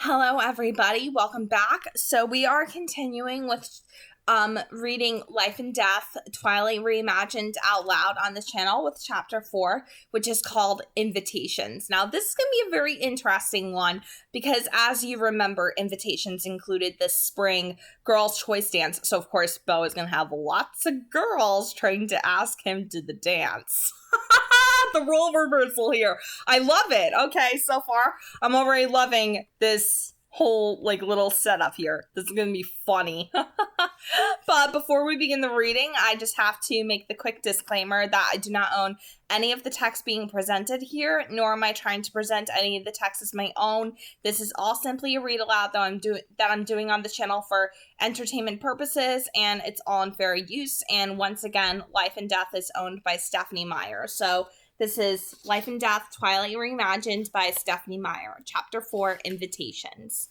Hello, everybody. Welcome back. So we are continuing with reading Life and Death, Twilight Reimagined out loud on this channel with chapter 4, which is called Invitations. Now, this is going to be a very interesting one because, as you remember, Invitations included the spring girls' choice dance. So, of course, Beau is going to have lots of girls trying to ask him to the dance. The role reversal here. I love it. Okay, so far, I'm already loving this whole, little setup here. This is gonna be funny. But before we begin the reading, I just have to make the quick disclaimer that I do not own any of the text being presented here, nor am I trying to present any of the text as my own. This is all simply a read aloud that I'm doing on the channel for entertainment purposes, and it's all in fair use. And once again, Life and Death is owned by Stephenie Meyer. So this is Life and Death, Twilight Reimagined by Stephenie Meyer, Chapter 4, Invitations.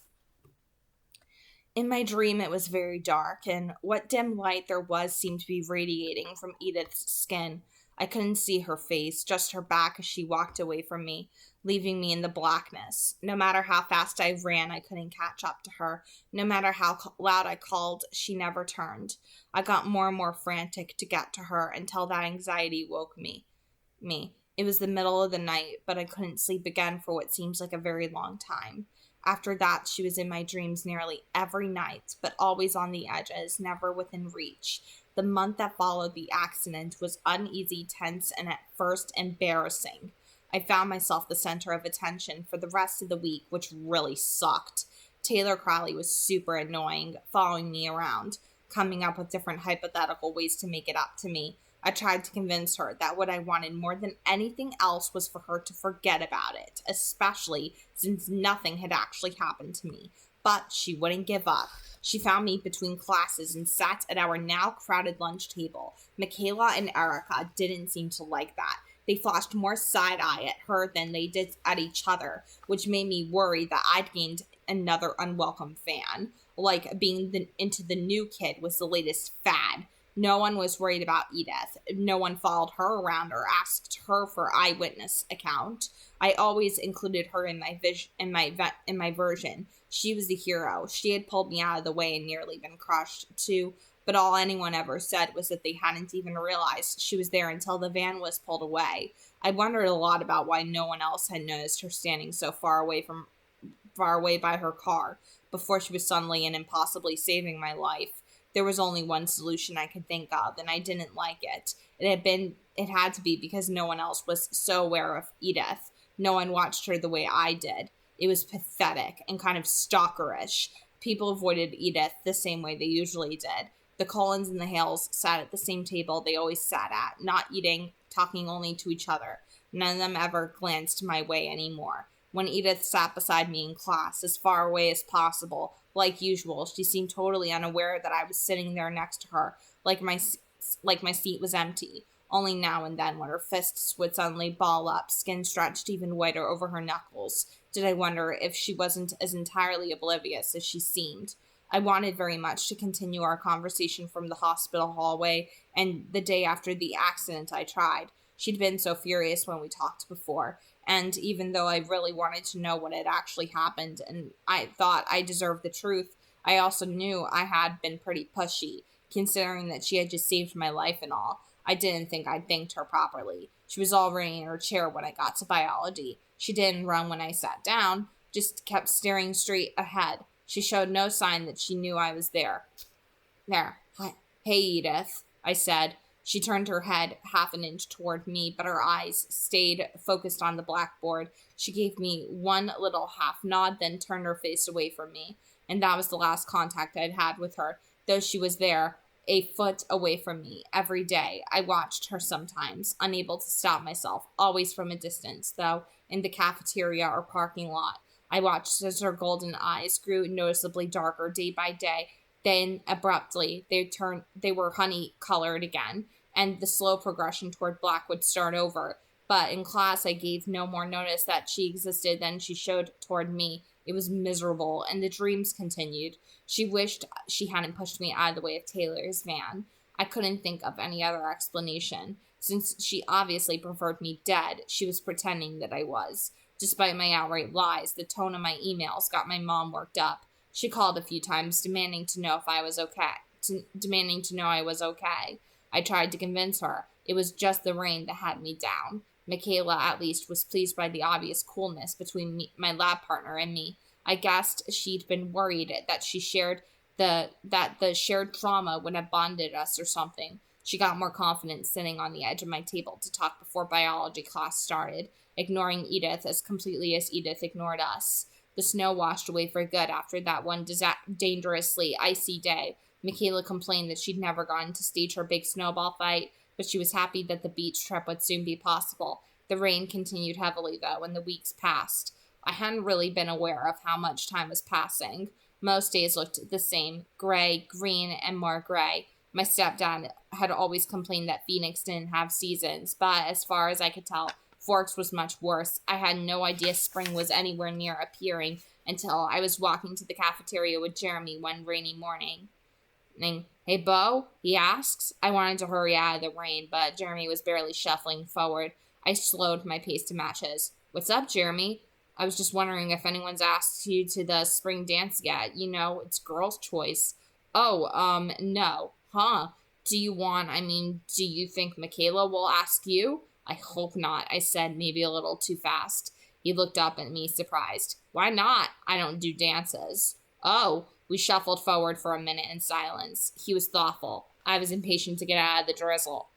In my dream, it was very dark, and what dim light there was seemed to be radiating from Edith's skin. I couldn't see her face, just her back as she walked away from me, leaving me in the blackness. No matter how fast I ran, I couldn't catch up to her. No matter how loud I called, she never turned. I got more and more frantic to get to her until that anxiety woke me. It was the middle of the night, but I couldn't sleep again for what seems like a very long time. After that, she was in my dreams nearly every night, but always on the edges, never within reach. The month that followed the accident was uneasy, tense, and at first embarrassing. I found myself the center of attention for the rest of the week, which really sucked. Taylor Crowley was super annoying, following me around, coming up with different hypothetical ways to make it up to me. I tried to convince her that what I wanted more than anything else was for her to forget about it, especially since nothing had actually happened to me. But she wouldn't give up. She found me between classes and sat at our now crowded lunch table. Michaela and Erica didn't seem to like that. They flashed more side-eye at her than they did at each other, which made me worry that I'd gained another unwelcome fan. Like being into the new kid was the latest fad. No one was worried about Edith. No one followed her around or asked her for eyewitness account. I always included her in my version. She was the hero. She had pulled me out of the way and nearly been crushed too. But all anyone ever said was that they hadn't even realized she was there until the van was pulled away. I wondered a lot about why no one else had noticed her standing so far away by her car before she was suddenly and impossibly saving my life. There was only one solution I could think of, and I didn't like it. It had to be because no one else was so aware of Edith. No one watched her the way I did. It was pathetic and kind of stalkerish. People avoided Edith the same way they usually did. The Cullens and the Hales sat at the same table they always sat at, not eating, talking only to each other. None of them ever glanced my way anymore. When Edith sat beside me in class, as far away as possible, like usual, she seemed totally unaware that I was sitting there next to her, like my seat was empty. Only now and then, when her fists would suddenly ball up, skin stretched even whiter over her knuckles, did I wonder if she wasn't as entirely oblivious as she seemed. I wanted very much to continue our conversation from the hospital hallway, and the day after the accident I tried. She'd been so furious when we talked before, and even though I really wanted to know what had actually happened and I thought I deserved the truth, I also knew I had been pretty pushy, considering that she had just saved my life and all. I didn't think I'd thanked her properly. She was already in her chair when I got to biology. She didn't run when I sat down, just kept staring straight ahead. She showed no sign that she knew I was there. There. Hi. Hey, Edith, I said. She turned her head half an inch toward me, but her eyes stayed focused on the blackboard. She gave me one little half nod, then turned her face away from me. And that was the last contact I'd had with her, though she was there, a foot away from me, every day. I watched her sometimes, unable to stop myself, always from a distance, though, in the cafeteria or parking lot. I watched as her golden eyes grew noticeably darker day by day. Then, abruptly, they were honey-colored again, and the slow progression toward black would start over. But in class, I gave no more notice that she existed than she showed toward me. It was miserable, and the dreams continued. She wished she hadn't pushed me out of the way of Taylor's van. I couldn't think of any other explanation. Since she obviously preferred me dead, she was pretending that I was. Despite my outright lies, the tone of my emails got my mom worked up. She called a few times, demanding to know I was okay. I tried to convince her. It was just the rain that had me down. Michaela, at least, was pleased by the obvious coolness between my lab partner and me. I guessed she'd been worried that the shared trauma would have bonded us or something. She got more confident sitting on the edge of my table to talk before biology class started, ignoring Edith as completely as Edith ignored us. The snow washed away for good after that one dangerously icy day. Michaela complained that she'd never gotten to stage her big snowball fight, but she was happy that the beach trip would soon be possible. The rain continued heavily, though, and the weeks passed. I hadn't really been aware of how much time was passing. Most days looked the same, gray, green, and more gray. My stepdad had always complained that Phoenix didn't have seasons, but as far as I could tell, Forks was much worse. I had no idea spring was anywhere near appearing until I was walking to the cafeteria with Jeremy one rainy morning. "Hey, Bo?" he asks. I wanted to hurry out of the rain, but Jeremy was barely shuffling forward. I slowed my pace to match his. "What's up, Jeremy?" "I was just wondering if anyone's asked you to the spring dance yet. You know, it's girls' choice." "Oh, no." "Huh. Do you think Michaela will ask you?" "I hope not," I said, maybe a little too fast. He looked up at me, surprised. "Why not? I don't do dances." "Oh." We shuffled forward for a minute in silence. He was thoughtful. I was impatient to get out of the drizzle.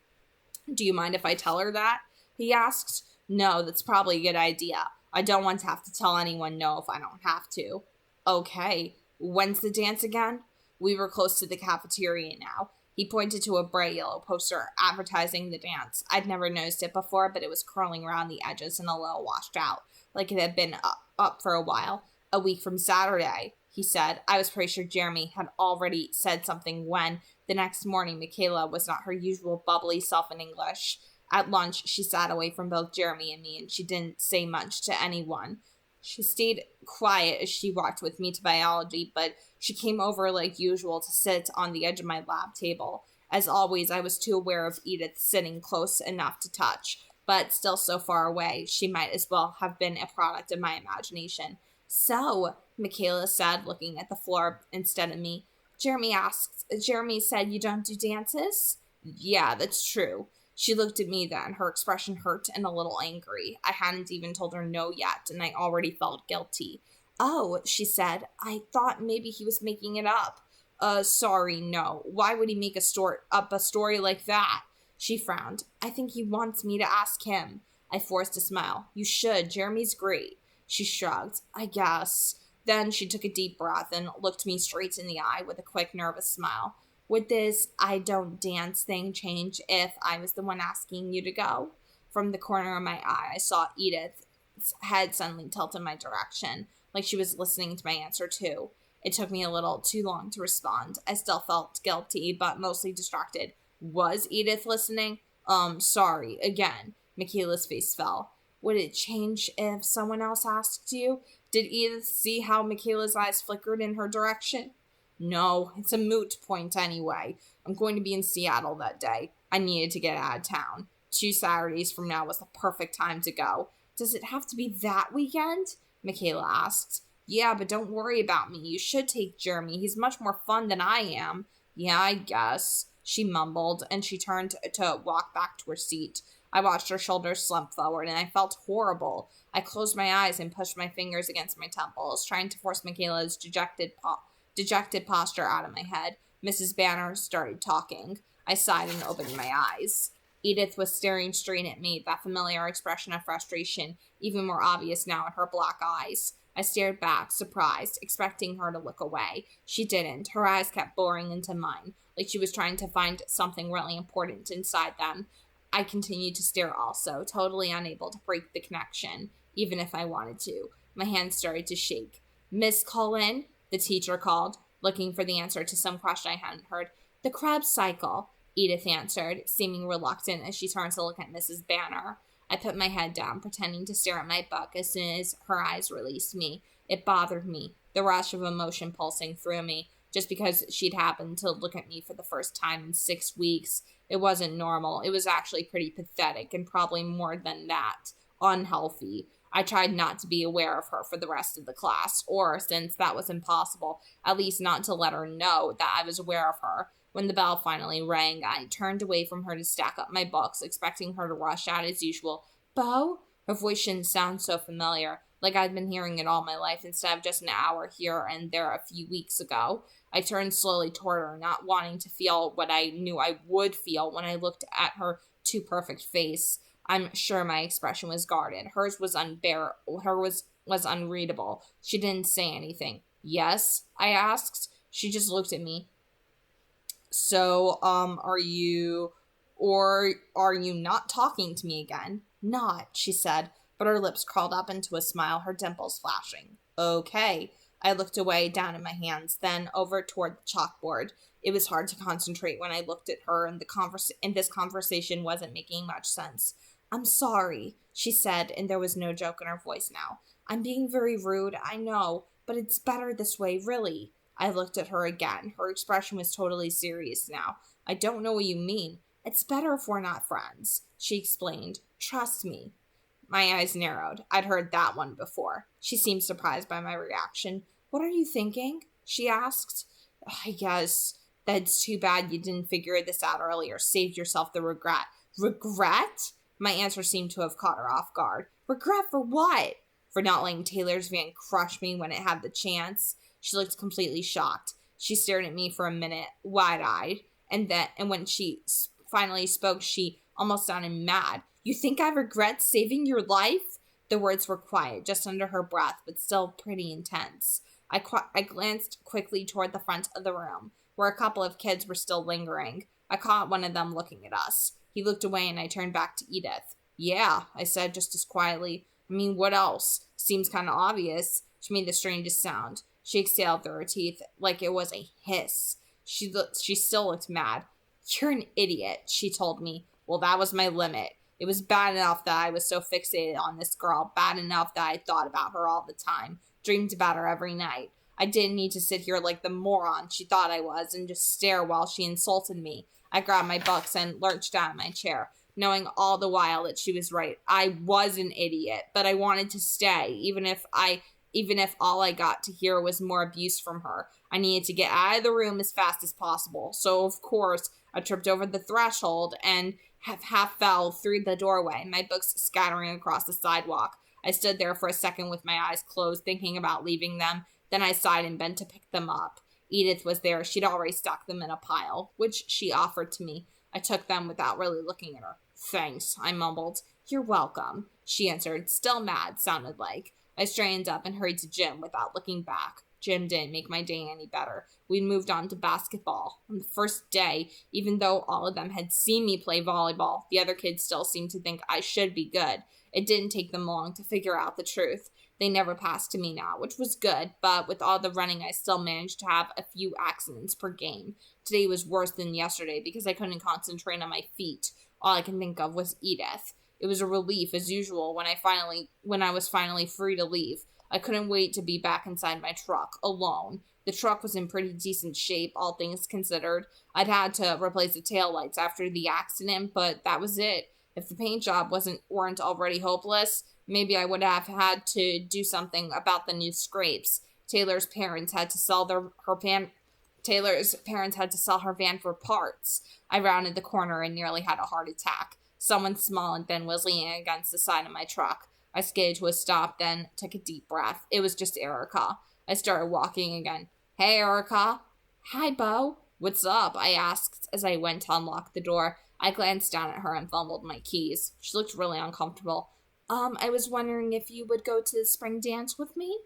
"Do you mind if I tell her that?" he asked. "No, that's probably a good idea. I don't want to have to tell anyone no if I don't have to." "Okay. When's the dance again?" We were close to the cafeteria now. He pointed to a bright yellow poster advertising the dance. I'd never noticed it before, but it was curling around the edges and a little washed out, like it had been up for a while. "A week from Saturday," he said. I was pretty sure Jeremy had already said something when, the next morning, Michaela was not her usual bubbly self in English. At lunch, she sat away from both Jeremy and me, and she didn't say much to anyone. She stayed quiet as she walked with me to biology, but she came over like usual to sit on the edge of my lab table. As always, I was too aware of Edith sitting close enough to touch, but still so far away, she might as well have been a product of my imagination. "So," Michaela said, looking at the floor instead of me. Jeremy said you don't do dances?" "Yeah, that's true." She looked at me then, her expression hurt and a little angry. I hadn't even told her no yet, and I already felt guilty. "Oh," she said, "I thought maybe he was making it up." Sorry, no. Why would he make up a story like that?" She frowned. "I think he wants me to ask him." I forced a smile. "You should. Jeremy's great." She shrugged. "I guess." Then she took a deep breath and looked me straight in the eye with a quick, nervous smile. "Would this I don't dance thing change if I was the one asking you to go?" From the corner of my eye, I saw Edith's head suddenly tilt in my direction, like she was listening to my answer too. It took me a little too long to respond. I still felt guilty, but mostly distracted. Was Edith listening? Sorry, again. Michaela's face fell. "Would it change if someone else asked you?" Did Edith see how Michaela's eyes flickered in her direction? "No, it's a moot point anyway. I'm going to be in Seattle that day. I needed to get out of town. 2 Saturdays from now was the perfect time to go." "Does it have to be that weekend?" Michaela asked. "Yeah, but don't worry about me. You should take Jeremy. He's much more fun than I am." "Yeah, I guess," she mumbled, and she turned to walk back to her seat. I watched her shoulders slump forward, and I felt horrible. I closed my eyes and pushed my fingers against my temples, trying to force Michaela's dejected posture out of my head. Mrs. Banner started talking. I sighed and opened my eyes. Edith was staring straight at me, that familiar expression of frustration, even more obvious now in her black eyes. I stared back, surprised, expecting her to look away. She didn't. Her eyes kept boring into mine, like she was trying to find something really important inside them. I continued to stare also, totally unable to break the connection, even if I wanted to. My hands started to shake. "Miss Cullen?" the teacher called, looking for the answer to some question I hadn't heard. "The Krebs cycle," Edith answered, seeming reluctant as she turned to look at Mrs. Banner. I put my head down, pretending to stare at my book as soon as her eyes released me. It bothered me, the rush of emotion pulsing through me, just because she'd happened to look at me for the first time in 6 weeks. It wasn't normal. It was actually pretty pathetic, and probably more than that, unhealthy. I tried not to be aware of her for the rest of the class, or, since that was impossible, at least not to let her know that I was aware of her. When the bell finally rang, I turned away from her to stack up my books, expecting her to rush out as usual. Beau? Her voice shouldn't sound so familiar, like I'd been hearing it all my life instead of just an hour here and there a few weeks ago. I turned slowly toward her, not wanting to feel what I knew I would feel when I looked at her too perfect face. I'm sure my expression was guarded. Hers was was unreadable. She didn't say anything. Yes? I asked. She just looked at me. So, are you not talking to me again? Not, she said, but her lips curled up into a smile, her dimples flashing. Okay. I looked away, down at my hands, then over toward the chalkboard. It was hard to concentrate when I looked at her, and this conversation wasn't making much sense. I'm sorry, she said, and there was no joke in her voice now. I'm being very rude, I know, but it's better this way, really. I looked at her again. Her expression was totally serious now. I don't know what you mean. It's better if we're not friends, she explained. Trust me. My eyes narrowed. I'd heard that one before. She seemed surprised by my reaction. What are you thinking? She asked. I guess that's too bad you didn't figure this out earlier. Saved yourself the regret. Regret? My answer seemed to have caught her off guard. Regret for what? For not letting Taylor's van crush me when it had the chance. She looked completely shocked. She stared at me for a minute, wide-eyed, and when she finally spoke, she almost sounded mad. You think I regret saving your life? The words were quiet, just under her breath, but still pretty intense. I glanced quickly toward the front of the room, where a couple of kids were still lingering. I caught one of them looking at us. He looked away, and I turned back to Edith. Yeah, I said just as quietly. I mean, what else? Seems kind of obvious. She made the strangest sound. She exhaled through her teeth like it was a hiss. She still looked mad. You're an idiot, she told me. Well, that was my limit. It was bad enough that I was so fixated on this girl, bad enough that I thought about her all the time, dreamed about her every night. I didn't need to sit here like the moron she thought I was and just stare while she insulted me. I grabbed my books and lurched out of my chair, knowing all the while that she was right. I was an idiot, but I wanted to stay, even if all I got to hear was more abuse from her. I needed to get out of the room as fast as possible. So, of course, I tripped over the threshold and half fell through the doorway, my books scattering across the sidewalk. I stood there for a second with my eyes closed, thinking about leaving them. Then I sighed and bent to pick them up. Edith was there. She'd already stuck them in a pile, which she offered to me. I took them without really looking at her. Thanks, I mumbled. You're welcome, she answered, still mad, sounded like. I straightened up and hurried to gym without looking back. Gym didn't make my day any better. We'd moved on to basketball. On the first day, even though all of them had seen me play volleyball, the other kids still seemed to think I should be good. It didn't take them long to figure out the truth. They never passed to me now, which was good, but with all the running, I still managed to have a few accidents per game. Today was worse than yesterday because I couldn't concentrate on my feet. All I could think of was Edith. It was a relief, as usual, when I was finally free to leave. I couldn't wait to be back inside my truck, alone. The truck was in pretty decent shape, all things considered. I'd had to replace the taillights after the accident, but that was it. If the paint job weren't already hopeless, maybe I would have had to do something about the new scrapes. Taylor's parents had to sell her van for parts. I rounded the corner and nearly had a heart attack. Someone small and thin was leaning against the side of my truck. I skated to a stop, then took a deep breath. It was just Erica. I started walking again. Hey, Erica. Hi, Beau. What's up? I asked as I went to unlock the door. I glanced down at her and fumbled my keys. She looked really uncomfortable. I was wondering if you would go to the spring dance with me?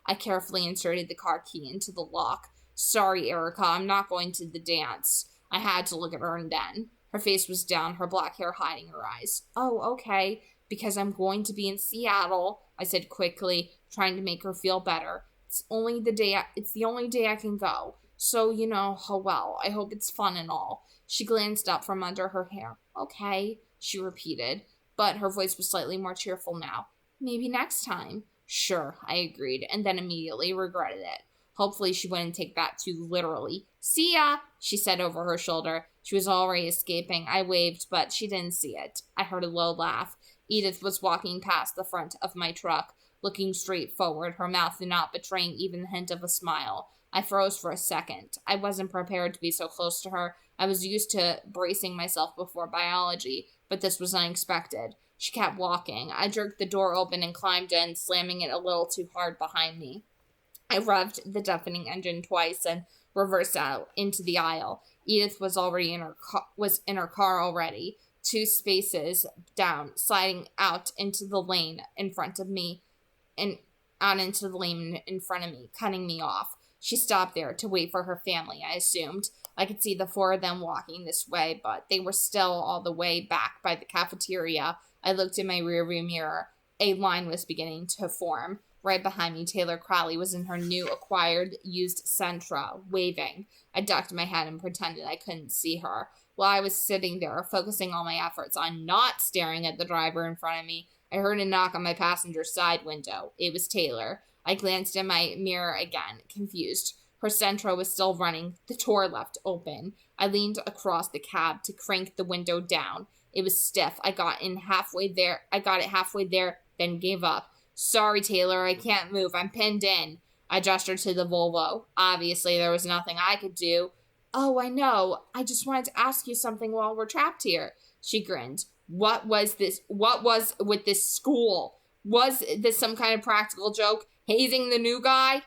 I carefully inserted the car key into the lock. Sorry, Erica, I'm not going to the dance. I had to look at her and then. Her face was down, her black hair hiding her eyes. Oh, okay, because I'm going to be in Seattle, I said quickly, trying to make her feel better. It's the only day I can go. So, well, I hope it's fun and all. She glanced up from under her hair. Okay, she repeated, but her voice was slightly more cheerful now. Maybe next time. Sure, I agreed, and then immediately regretted it. Hopefully she wouldn't take that too literally. See ya, she said over her shoulder. She was already escaping. I waved, but she didn't see it. I heard a low laugh. Edith was walking past the front of my truck, looking straight forward, her mouth not betraying even the hint of a smile. I froze for a second. I wasn't prepared to be so close to her. I was used to bracing myself before biology, but this was unexpected. She kept walking. I jerked the door open and climbed in, slamming it a little too hard behind me. I revved the deafening engine twice and reversed out into the aisle. Edith was already in her car already, 2 spaces down, sliding out into the lane in front of me, and out into the lane in front of me, cutting me off. She stopped there to wait for her family, I assumed. I could see the 4 of them walking this way, but they were still all the way back by the cafeteria. I looked in my rearview mirror. A line was beginning to form. Right behind me, Taylor Crowley was in her new acquired used Sentra, waving. I ducked my head and pretended I couldn't see her. While I was sitting there, focusing all my efforts on not staring at the driver in front of me, I heard a knock on my passenger side window. It was Taylor. I glanced in my mirror again, confused. Her Sentra was still running, the door left open. I leaned across the cab to crank the window down. It was stiff. I got it halfway there, then gave up. Sorry, Taylor, I can't move. I'm pinned in. I gestured to the Volvo. Obviously, there was nothing I could do. Oh, I know. I just wanted to ask you something while we're trapped here. She grinned. What was with this school? Was this some kind of practical joke? Hazing the new guy?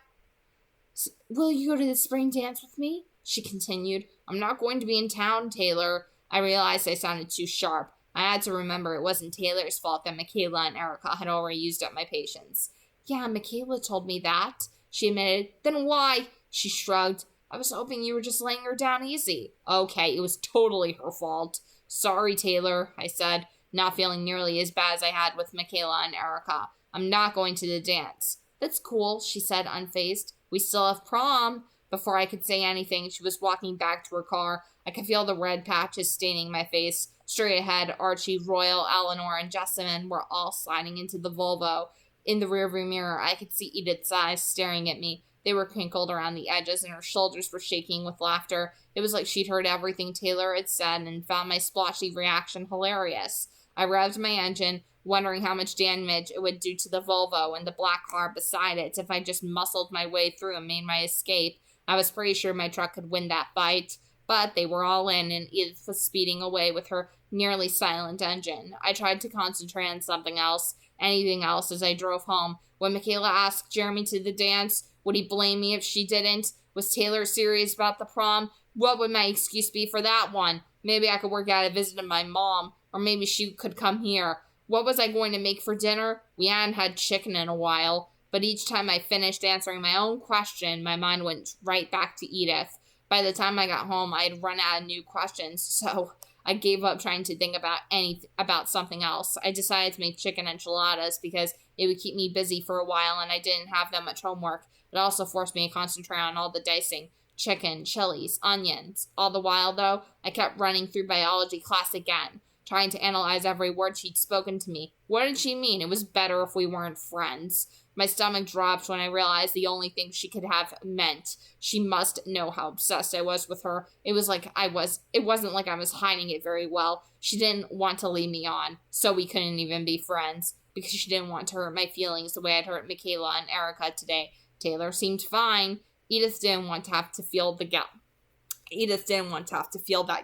Will you go to the spring dance with me? She continued. I'm not going to be in town, Taylor. I realized I sounded too sharp. I had to remember it wasn't Taylor's fault that Michaela and Erica had already used up my patience. Yeah, Michaela told me that, she admitted. Then why? She shrugged. I was hoping you were just laying her down easy. Okay, it was totally her fault. Sorry, Taylor, I said, not feeling nearly as bad as I had with Michaela and Erica. I'm not going to the dance. That's cool, she said, unfazed. We still have prom. Before I could say anything, she was walking back to her car. I could feel the red patches staining my face. Straight ahead, Archie, Royal, Eleanor, and Jessamine were all sliding into the Volvo. In the rearview mirror, I could see Edith's eyes staring at me. They were crinkled around the edges, and her shoulders were shaking with laughter. It was like she'd heard everything Taylor had said and found my splotchy reaction hilarious. I revved my engine, wondering how much damage it would do to the Volvo and the black car beside it if I just muscled my way through and made my escape. I was pretty sure my truck could win that fight. But they were all in, and Edith was speeding away with her nearly silent engine. I tried to concentrate on something else, anything else, as I drove home. When Michaela asked Jeremy to the dance, would he blame me if she didn't? Was Taylor serious about the prom? What would my excuse be for that one? Maybe I could work out a visit to my mom, or maybe she could come here. What was I going to make for dinner? We hadn't had chicken in a while, but each time I finished answering my own question, my mind went right back to Edith. By the time I got home, I had run out of new questions, so I gave up trying to think about something else. I decided to make chicken enchiladas because it would keep me busy for a while and I didn't have that much homework. It also forced me to concentrate on all the dicing. Chicken, chilies, onions. All the while, though, I kept running through biology class again, trying to analyze every word she'd spoken to me. What did she mean? It was better if we weren't friends. My stomach dropped when I realized the only thing she could have meant. She must know how obsessed I was with her. It wasn't like I was hiding it very well. She didn't want to lead me on, so we couldn't even be friends, because she didn't want to hurt my feelings the way I'd hurt Michaela and Erica today. Taylor seemed fine. Edith didn't want to have to feel that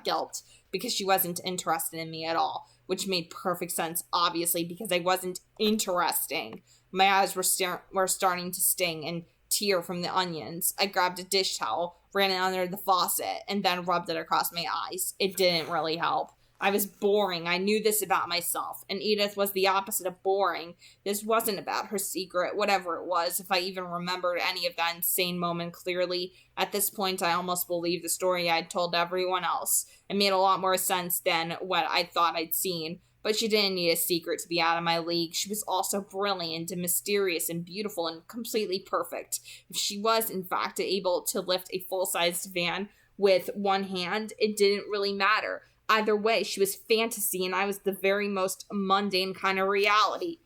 guilt, because she wasn't interested in me at all, which made perfect sense, obviously, because I wasn't interesting. My eyes were starting to sting and tear from the onions. I grabbed a dish towel, ran it under the faucet, and then rubbed it across my eyes. It didn't really help. I was boring. I knew this about myself, and Edith was the opposite of boring. This wasn't about her secret, whatever it was, if I even remembered any of that insane moment clearly. At this point, I almost believed the story I'd told everyone else. It made a lot more sense than what I thought I'd seen. But she didn't need a secret to be out of my league. She was also brilliant and mysterious and beautiful and completely perfect. If she was, in fact, able to lift a full-sized van with one hand, it didn't really matter. Either way, she was fantasy and I was the very most mundane kind of reality.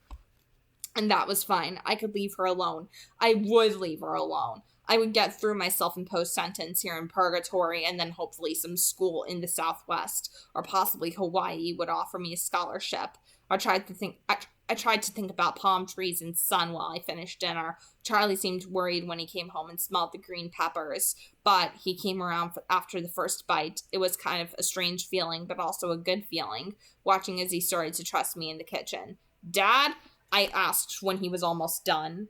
And that was fine. I could leave her alone. I would leave her alone. I would get through my self-imposed sentence here in Purgatory, and then hopefully some school in the Southwest, or possibly Hawaii, would offer me a scholarship. I tried to think about palm trees and sun while I finished dinner. Charlie seemed worried when he came home and smelled the green peppers, but he came around after the first bite. It was kind of a strange feeling, but also a good feeling, watching as he started to trust me in the kitchen. Dad? I asked when he was almost done.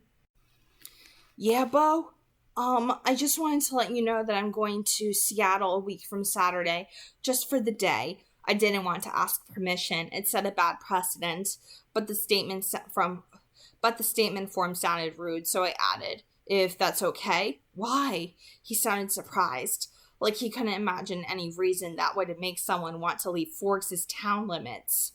Yeah, Bo? I just wanted to let you know that I'm going to Seattle a week from Saturday, just for the day. I didn't want to ask permission. It set a bad precedent, but the statement form sounded rude, so I added, if that's okay. Why? He sounded surprised, like he couldn't imagine any reason that would make someone want to leave Forks' town limits.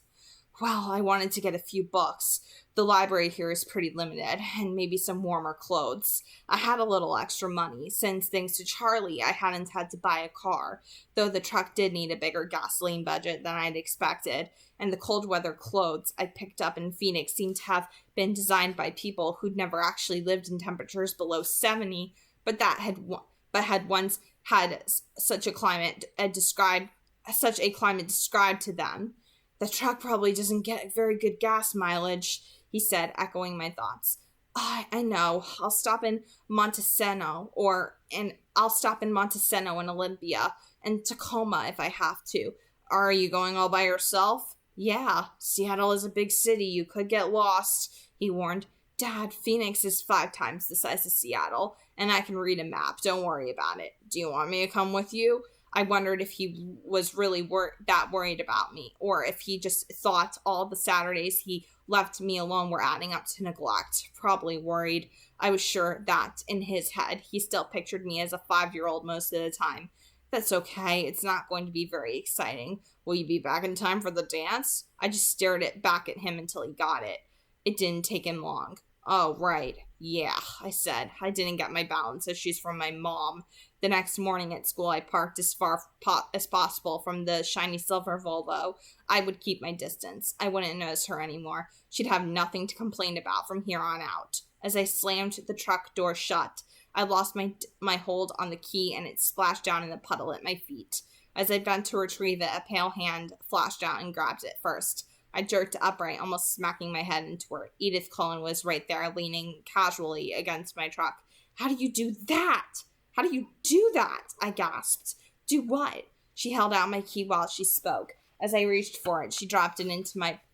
Well, I wanted to get a few books. The library here is pretty limited, and maybe some warmer clothes. I had a little extra money, since thanks to Charlie, I hadn't had to buy a car, though the truck did need a bigger gasoline budget than I'd expected, and the cold weather clothes I picked up in Phoenix seemed to have been designed by people who'd never actually lived in temperatures below 70, but had once had such a climate described to them. The truck probably doesn't get very good gas mileage, he said, echoing my thoughts. I know. I'll stop in Montesano and Olympia and Tacoma if I have to. Are you going all by yourself? Yeah, Seattle is a big city. You could get lost, he warned. Dad, Phoenix is 5 times the size of Seattle, and I can read a map. Don't worry about it. Do you want me to come with you? I wondered if he was really that worried about me, or if he just thought all the Saturdays he left me alone were adding up to neglect. Probably worried. I was sure that, in his head, he still pictured me as a 5-year-old most of the time. That's okay. It's not going to be very exciting. Will you be back in time for the dance? I just stared back at him until he got it. It didn't take him long. Oh, right. Yeah, I said. I didn't get my balance issues from my mom. The next morning at school, I parked as far as possible from the shiny silver Volvo. I would keep my distance. I wouldn't notice her anymore. She'd have nothing to complain about from here on out. As I slammed the truck door shut, I lost my hold on the key and it splashed down in the puddle at my feet. As I bent to retrieve it, a pale hand flashed out and grabbed it first. I jerked upright, almost smacking my head into her. Edith Cullen was right there, leaning casually against my truck. How do you do that? How do you do that? I gasped. Do what? She held out my key while she spoke. As I reached for it, she dropped it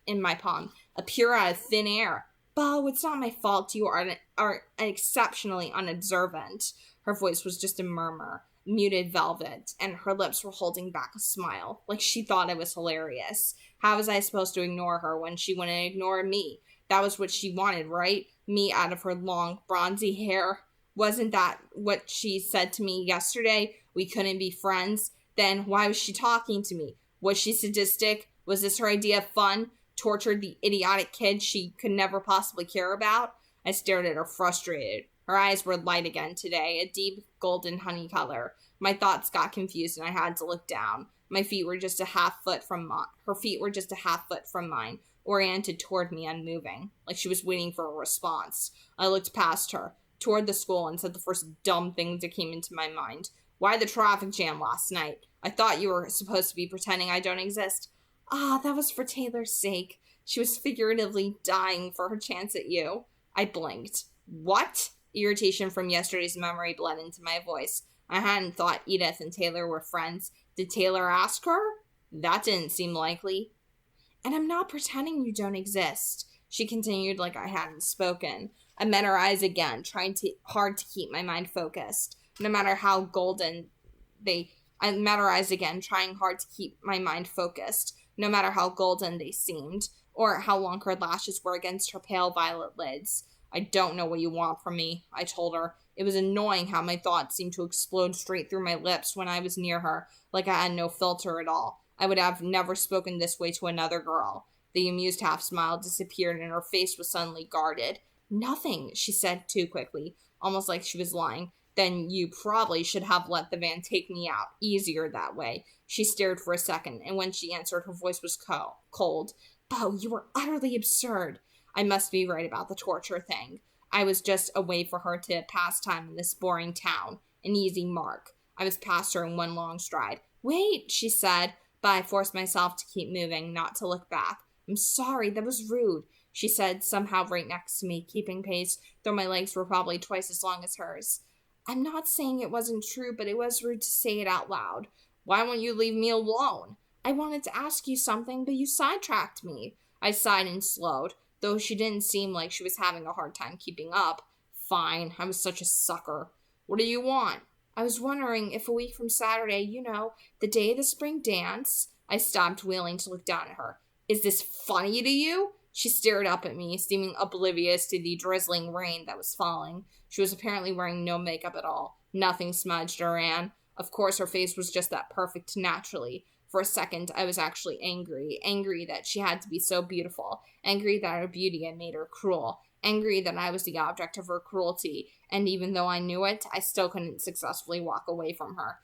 in my palm. Appear out of thin air. Bo, it's not my fault. You are exceptionally unobservant. Her voice was just a murmur, muted velvet, and her lips were holding back a smile, like she thought I was hilarious. How was I supposed to ignore her when she wouldn't ignore me? That was what she wanted, right? Me out of her long, bronzy hair. Wasn't that what she said to me yesterday? We couldn't be friends? Then why was she talking to me? Was she sadistic? Was this her idea of fun? Tortured the idiotic kid she could never possibly care about? I stared at her, frustrated. Her eyes were light again today, a deep golden honey color. My thoughts got confused and I had to look down. Her feet were just a half foot from mine, oriented toward me, unmoving, like she was waiting for a response. I looked past her, toward the school, and said the first dumb things that came into my mind. Why the traffic jam last night? I thought you were supposed to be pretending I don't exist. That was for Taylor's sake. She was figuratively dying for her chance at you. I blinked. What? Irritation from yesterday's memory bled into my voice. I hadn't thought Edith and Taylor were friends. Did Taylor ask her? That didn't seem likely. And I'm not pretending you don't exist, she continued like I hadn't spoken. I met her eyes again, trying hard to keep my mind focused. No matter how golden they seemed, or how long her lashes were against her pale violet lids. I don't know what you want from me, I told her. It was annoying how my thoughts seemed to explode straight through my lips when I was near her, like I had no filter at all. I would have never spoken this way to another girl. The amused half-smile disappeared and her face was suddenly guarded. Nothing, she said too quickly, almost like she was lying. Then you probably should have let the van take me out. Easier that way. She stared for a second, and when she answered, her voice was cold. Bo, you were utterly absurd. I must be right about the torture thing. I was just a way for her to pass time in this boring town. An easy mark. I was past her in one long stride. Wait, she said, but I forced myself to keep moving, not to look back. I'm sorry, that was rude, she said, somehow right next to me, keeping pace, though my legs were probably twice as long as hers. I'm not saying it wasn't true, but it was rude to say it out loud. Why won't you leave me alone? I wanted to ask you something, but you sidetracked me. I sighed and slowed, though she didn't seem like she was having a hard time keeping up. Fine, I was such a sucker. What do you want? I was wondering if a week from Saturday, the day of the spring dance. I stopped, willing to look down at her. Is this funny to you? She stared up at me, seeming oblivious to the drizzling rain that was falling. She was apparently wearing no makeup at all. Nothing smudged or ran. Of course, her face was just that perfect naturally. For a second, I was actually angry. Angry that she had to be so beautiful. Angry that her beauty had made her cruel. Angry that I was the object of her cruelty. And even though I knew it, I still couldn't successfully walk away from her.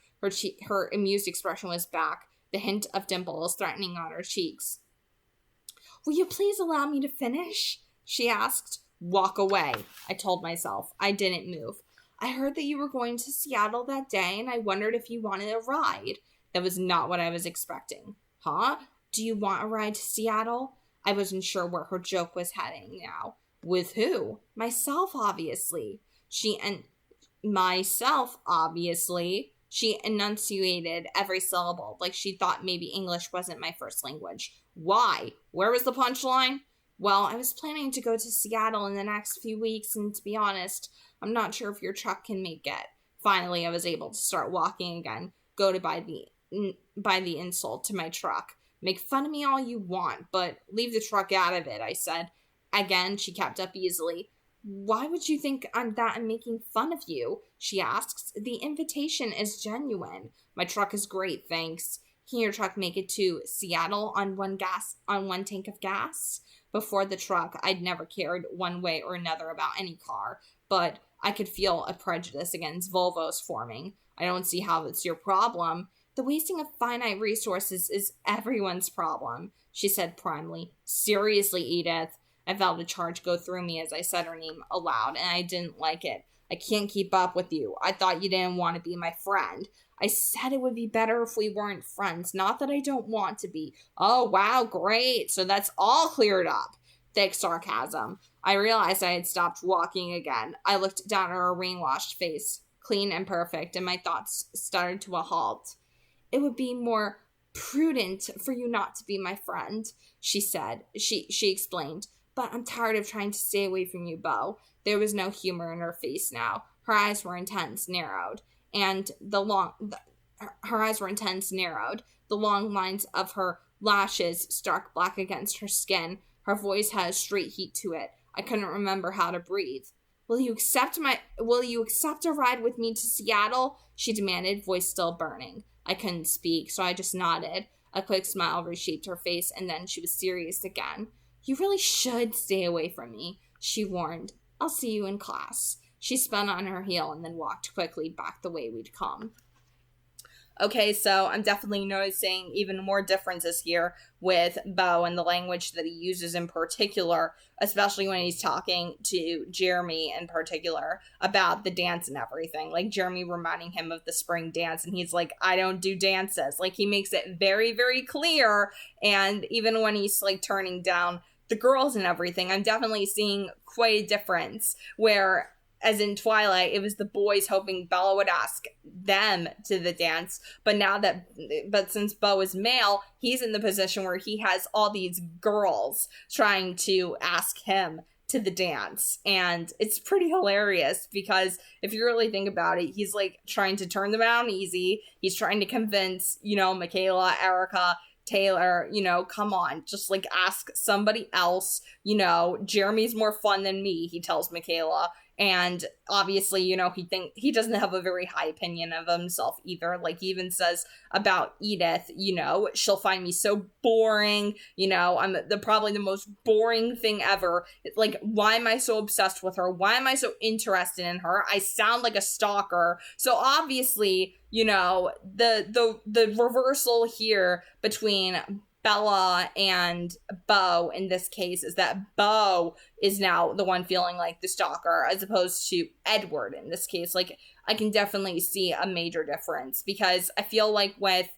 Her amused expression was back, the hint of dimples threatening on her cheeks. Will you please allow me to finish? She asked. Walk away, I told myself. I didn't move. I heard that you were going to Seattle that day, and I wondered if you wanted a ride. That was not what I was expecting. Huh? Do you want a ride to Seattle? I wasn't sure where her joke was heading now. With who? Myself, obviously. Myself, obviously. She enunciated every syllable, like she thought maybe English wasn't my first language. Why? Where was the punchline? Well, I was planning to go to Seattle in the next few weeks, and to be honest, I'm not sure if your truck can make it. Finally, I was able to start walking again, go to buy the insult to my truck. Make fun of me all you want, but leave the truck out of it, I said. Again, she kept up easily. Why would you think I'm making fun of you? She asks. The invitation is genuine. My truck is great, thanks. Can your truck make it to Seattle on one tank of gas? Before the truck, I'd never cared one way or another about any car, but I could feel a prejudice against Volvos forming. I don't see how it's your problem. The wasting of finite resources is everyone's problem, she said primly. Seriously, Edith. I felt a charge go through me as I said her name aloud, and I didn't like it. I can't keep up with you. I thought you didn't want to be my friend. I said it would be better if we weren't friends, not that I don't want to be. Oh, wow, great. So that's all cleared up. Thick sarcasm. I realized I had stopped walking again. I looked down at her rain-washed face, clean and perfect, and my thoughts started to a halt. It would be more prudent for you not to be my friend, she said. She explained. But I'm tired of trying to stay away from you, Beau. There was no humor in her face now. Her eyes were intense, narrowed. Her eyes were intense, narrowed. The long lines of her lashes stark black against her skin. Her voice had a straight heat to it. I couldn't remember how to breathe. Will you accept a ride with me to Seattle? She demanded, voice still burning. I couldn't speak, so I just nodded. A quick smile reshaped her face, and then she was serious again. You really should stay away from me, she warned. I'll see you in class. She spun on her heel and then walked quickly back the way we'd come. Okay, so I'm definitely noticing even more differences here with Beau and the language that he uses in particular, especially when he's talking to Jeremy in particular about the dance and everything. Like Jeremy reminding him of the spring dance, and he's like, I don't do dances. Like he makes it very, very clear. And even when he's like turning down the girls and everything, I'm definitely seeing quite a difference where, as in Twilight, it was the boys hoping Bella would ask them to the dance. But since Beau is male, he's in the position where he has all these girls trying to ask him to the dance. And it's pretty hilarious because if you really think about it, he's like trying to turn them out easy. He's trying to convince, Michaela, Erica, Taylor, come on, just like ask somebody else. Jeremy's more fun than me, he tells Michaela. And obviously, he doesn't have a very high opinion of himself either. Like he even says about Edith, she'll find me so boring. I'm probably the most boring thing ever. It's like, why am I so obsessed with her? Why am I so interested in her? I sound like a stalker. So obviously, the reversal here between Bella and Beau in this case is that Beau is now the one feeling like the stalker as opposed to Edward in this case. Like I can definitely see a major difference because I feel like with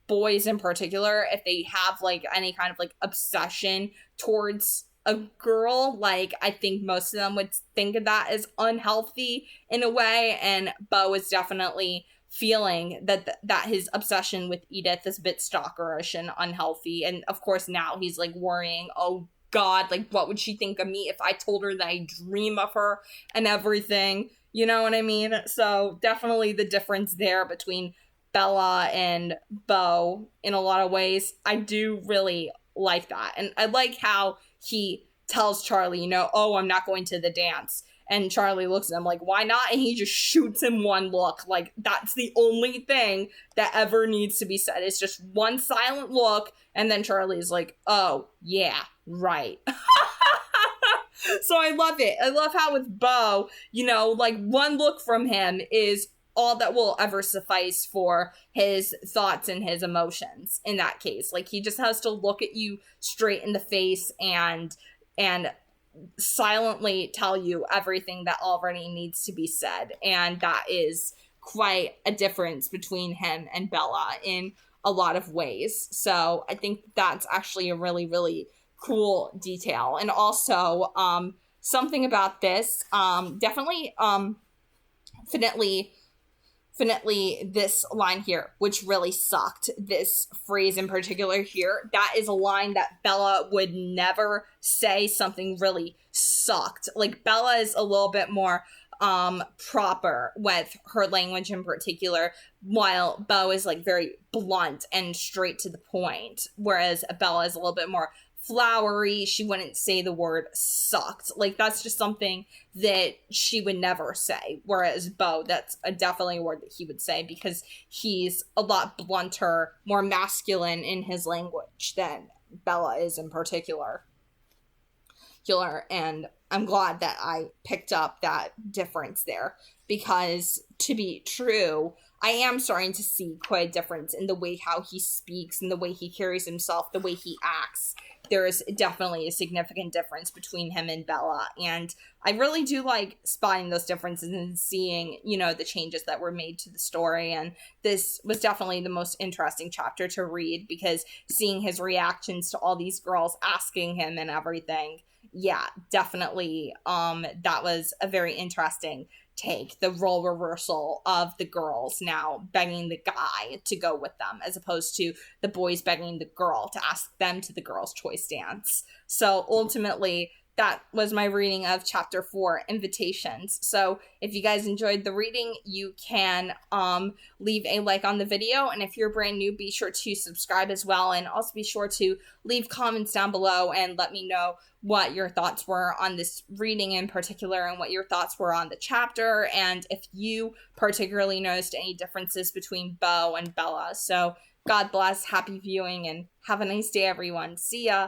boys in particular, if they have like any kind of like obsession towards a girl, like I think most of them would think of that as unhealthy in a way, and Bo is definitely feeling that his obsession with Edith is a bit stalkerish and unhealthy. And of course now he's like worrying, oh God, like what would she think of me if I told her that I dream of her and everything, you know what I mean? So definitely the difference there between Bella and Bo in a lot of ways. I do really like that. And I like how he tells Charlie, you know, oh, I'm not going to the dance. And Charlie looks at him like, why not? And he just shoots him one look. Like, that's the only thing that ever needs to be said. It's just one silent look. And then Charlie's like, oh, yeah, right. So I love it. I love how with Bo, you know, like one look from him is all that will ever suffice for his thoughts and his emotions in that case. Like, he just has to look at you straight in the face and silently tell you everything that already needs to be said. And that is quite a difference between him and Bella in a lot of ways. So I think that's actually a really, really cool detail. And also, something about this, definitely this line here, which really sucked, this phrase in particular here, that is a line that Bella would never say. Something really sucked. Like, Bella is a little bit more proper with her language in particular, while Bo is like very blunt and straight to the point, whereas Bella is a little bit more flowery. She wouldn't say the word sucked. Like, that's just something that she would never say, whereas Bo, that's definitely a word that he would say, because he's a lot blunter, more masculine in his language than Bella is in particular. And I'm glad that I picked up that difference there, because to be true, I am starting to see quite a difference in the way how he speaks and the way he carries himself, the way he acts. There is definitely a significant difference between him and Bella, and I really do like spotting those differences and seeing, you know, the changes that were made to the story. And this was definitely the most interesting chapter to read, because seeing his reactions to all these girls asking him and everything, yeah, definitely, that was a very interesting take, the role reversal of the girls now begging the guy to go with them, as opposed to the boys begging the girl to ask them to the girls' choice dance. So ultimately, that was my reading of chapter 4, Invitations. So if you guys enjoyed the reading, you can leave a like on the video. And if you're brand new, be sure to subscribe as well. And also be sure to leave comments down below and let me know what your thoughts were on this reading in particular, and what your thoughts were on the chapter, and if you particularly noticed any differences between Bo and Bella. So God bless, happy viewing, and have a nice day, everyone. See ya!